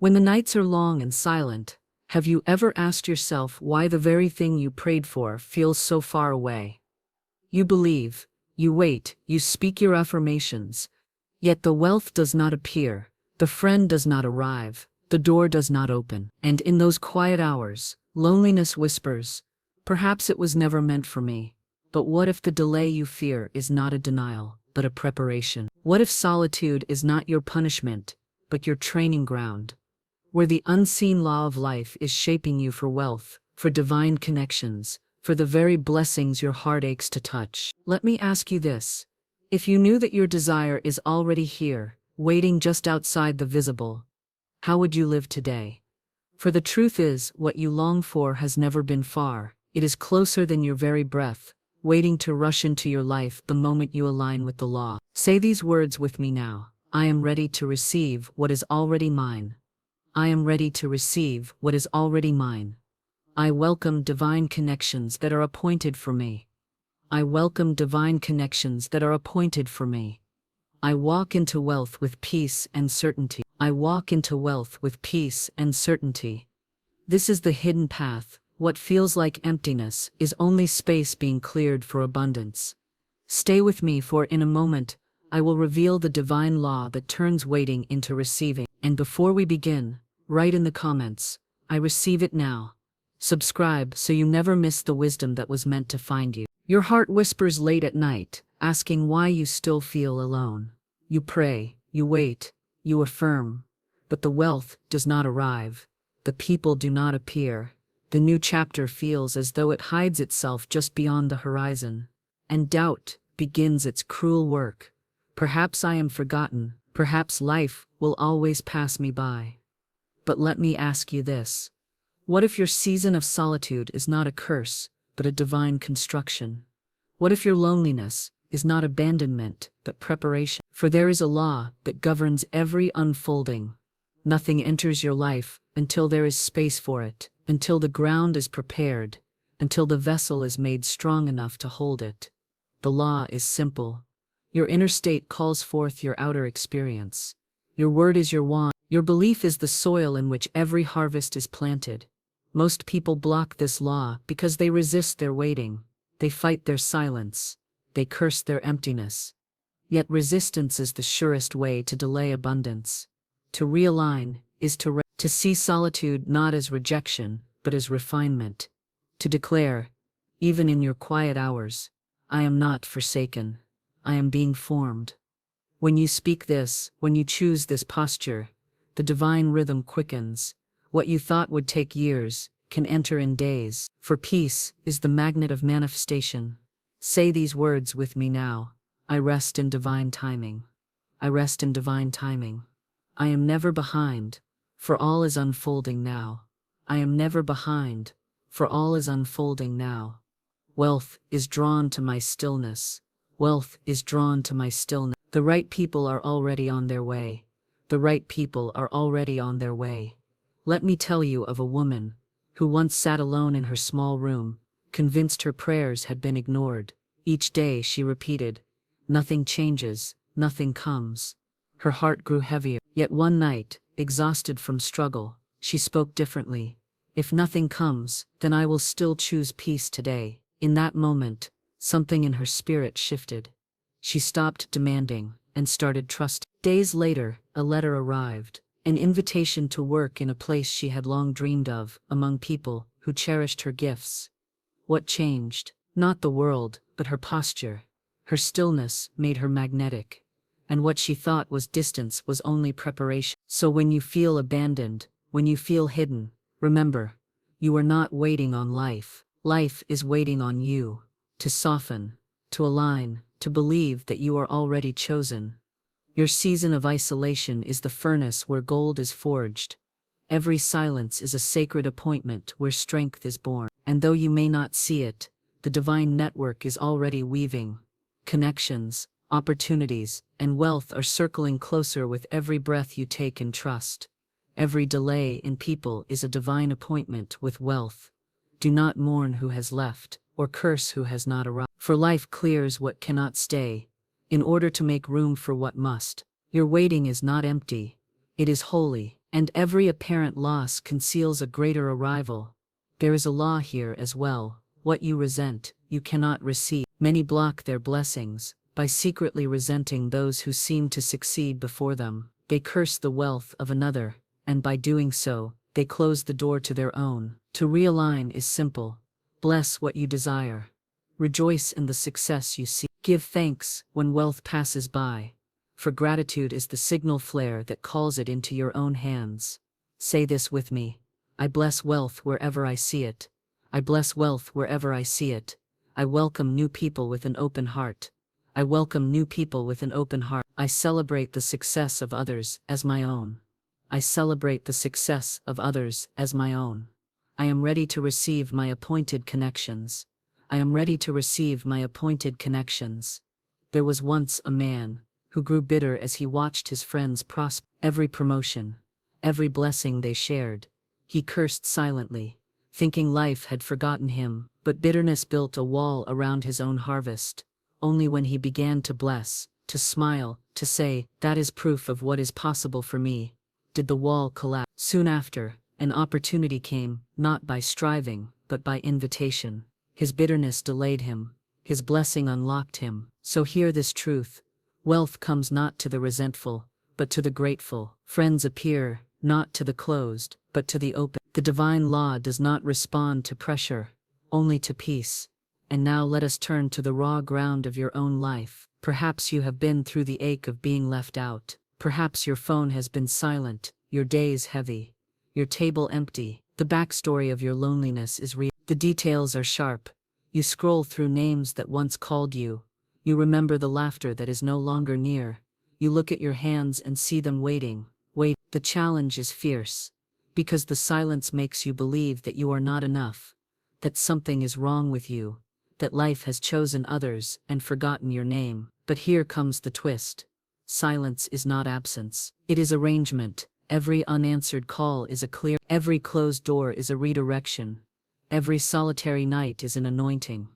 When the nights are long and silent, have you ever asked yourself why the very thing you prayed for feels so far away? You believe, you wait, you speak your affirmations, yet the wealth does not appear, the friend does not arrive, the door does not open. And in those quiet hours, loneliness whispers, perhaps it was never meant for me. But what if the delay you fear is not a denial, but a preparation? What if solitude is not your punishment, but your training ground, where the unseen law of life is shaping you for wealth, for divine connections, for the very blessings your heart aches to touch? Let me ask you this. If you knew that your desire is already here, waiting just outside the visible, how would you live today? For the truth is, what you long for has never been far. It is closer than your very breath, waiting to rush into your life the moment you align with the law. Say these words with me now. I am ready to receive what is already mine. I am ready to receive what is already mine. I welcome divine connections that are appointed for me. I welcome divine connections that are appointed for me. I walk into wealth with peace and certainty. I walk into wealth with peace and certainty. This is the hidden path. What feels like emptiness is only space being cleared for abundance. Stay with me, for in a moment, I will reveal the divine law that turns waiting into receiving. And before we begin, write in the comments, I receive it now. Subscribe so you never miss the wisdom that was meant to find you. Your heart whispers late at night, asking why you still feel alone. You pray, you wait, you affirm, but the wealth does not arrive. The people do not appear. The new chapter feels as though it hides itself just beyond the horizon. And doubt begins its cruel work. Perhaps I am forgotten. Perhaps life will always pass me by. But let me ask you this. What if your season of solitude is not a curse, but a divine construction? What if your loneliness is not abandonment, but preparation? For there is a law that governs every unfolding. Nothing enters your life until there is space for it, until the ground is prepared, until the vessel is made strong enough to hold it. The law is simple. Your inner state calls forth your outer experience. Your word is your wand. Your belief is the soil in which every harvest is planted. Most people block this law because they resist their waiting. They fight their silence. They curse their emptiness. Yet resistance is the surest way to delay abundance. To realign is to see solitude not as rejection, but as refinement. To declare, even in your quiet hours, I am not forsaken. I am being formed. When you speak this, when you choose this posture, the divine rhythm quickens. What you thought would take years can enter in days. For peace is the magnet of manifestation. Say these words with me now. I rest in divine timing. I rest in divine timing. I am never behind, for all is unfolding now. I am never behind, for all is unfolding now. Wealth is drawn to my stillness. Wealth is drawn to my stillness. The right people are already on their way. The right people are already on their way. Let me tell you of a woman who once sat alone in her small room, convinced her prayers had been ignored. Each day she repeated, nothing changes, nothing comes. Her heart grew heavier. Yet one night, exhausted from struggle, she spoke differently. If nothing comes, then I will still choose peace today. In that moment, something in her spirit shifted. She stopped demanding and started trusting. Days later, a letter arrived, an invitation to work in a place she had long dreamed of, among people who cherished her gifts. What changed? Not the world, but her posture. Her stillness made her magnetic. And what she thought was distance was only preparation. So when you feel abandoned, when you feel hidden, remember, you are not waiting on life. Life is waiting on you, to soften, to align, to believe that you are already chosen. Your season of isolation is the furnace where gold is forged. Every silence is a sacred appointment where strength is born. And though you may not see it, the divine network is already weaving. Connections, opportunities, and wealth are circling closer with every breath you take in trust. Every delay in people is a divine appointment with wealth. Do not mourn who has left, or curse who has not arrived. For life clears what cannot stay, in order to make room for what must. Your waiting is not empty. It is holy. And every apparent loss conceals a greater arrival. There is a law here as well: what you resent, you cannot receive. Many block their blessings by secretly resenting those who seem to succeed before them. They curse the wealth of another, and by doing so, they close the door to their own. To realign is simple. Bless what you desire. Rejoice in the success you see. Give thanks when wealth passes by, for gratitude is the signal flare that calls it into your own hands. Say this with me: I bless wealth wherever I see it. I bless wealth wherever I see it. I welcome new people with an open heart. I welcome new people with an open heart. I celebrate the success of others as my own. I celebrate the success of others as my own. I am ready to receive my appointed connections. I am ready to receive my appointed connections. There was once a man who grew bitter as he watched his friends prosper. Every promotion, every blessing they shared, he cursed silently, thinking life had forgotten him. But bitterness built a wall around his own harvest. Only when he began to bless, to smile, to say, "That is proof of what is possible for me," did the wall collapse. Soon after, an opportunity came, not by striving, but by invitation. His bitterness delayed him. His blessing unlocked him. So hear this truth: wealth comes not to the resentful, but to the grateful. Friends appear, not to the closed, but to the open. The divine law does not respond to pressure, only to peace. And now let us turn to the raw ground of your own life. Perhaps you have been through the ache of being left out. Perhaps your phone has been silent, your days heavy, your table empty. The backstory of your loneliness is real. The details are sharp. You scroll through names that once called you. You remember the laughter that is no longer near. You look at your hands and see them waiting. Wait. The challenge is fierce, because the silence makes you believe that you are not enough, that something is wrong with you, that life has chosen others and forgotten your name. But here comes the twist. Silence is not absence. It is arrangement. Every unanswered call is a clear. Every closed door is a redirection. Every solitary night is an anointing.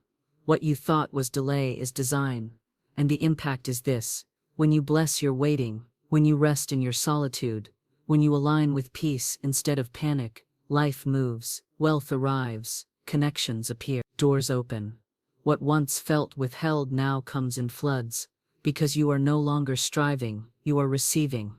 What you thought was delay is design. And the impact is this: when you bless your waiting, when you rest in your solitude, when you align with peace instead of panic, life moves, wealth arrives, connections appear, doors open. What once felt withheld now comes in floods, because you are no longer striving, you are receiving.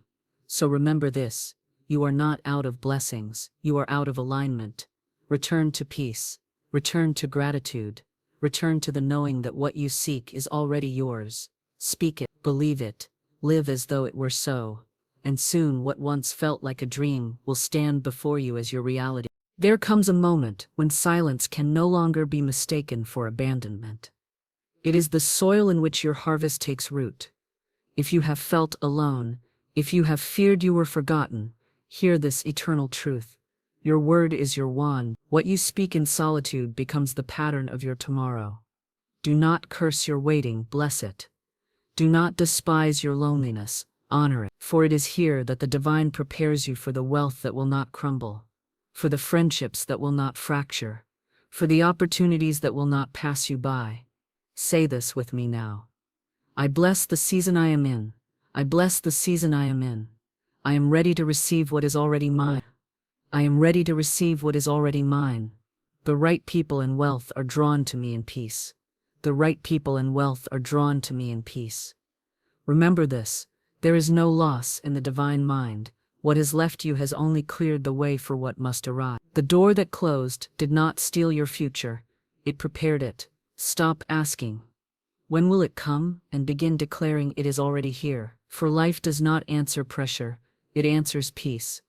So remember this: you are not out of blessings, you are out of alignment. Return to peace, return to gratitude, return to the knowing that what you seek is already yours. Speak it, believe it, live as though it were so, and soon what once felt like a dream will stand before you as your reality. There comes a moment when silence can no longer be mistaken for abandonment. It is the soil in which your harvest takes root. If you have felt alone, if you have feared you were forgotten, hear this eternal truth: your word is your wand. What you speak in solitude becomes the pattern of your tomorrow. Do not curse your waiting, bless it. Do not despise your loneliness, honor it. For it is here that the divine prepares you for the wealth that will not crumble, for the friendships that will not fracture, for the opportunities that will not pass you by. Say this with me now: I bless the season I am in. I bless the season I am in. I am ready to receive what is already mine. I am ready to receive what is already mine. The right people and wealth are drawn to me in peace. The right people and wealth are drawn to me in peace. Remember this: there is no loss in the divine mind. What has left you has only cleared the way for what must arrive. The door that closed did not steal your future, it prepared it. Stop asking, "When will it come?" and begin declaring it is already here. For life does not answer pressure, it answers peace.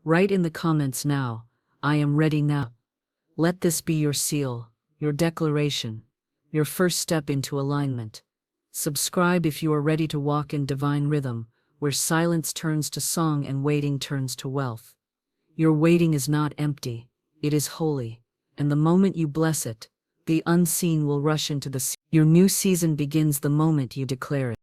Write in the comments now: I am ready now. Let this be your seal, your declaration, your first step into alignment. Subscribe if you are ready to walk in divine rhythm, where silence turns to song and waiting turns to wealth. Your waiting is not empty, it is holy, and the moment you bless it, the unseen will rush into the sea. Your new season begins the moment you declare it.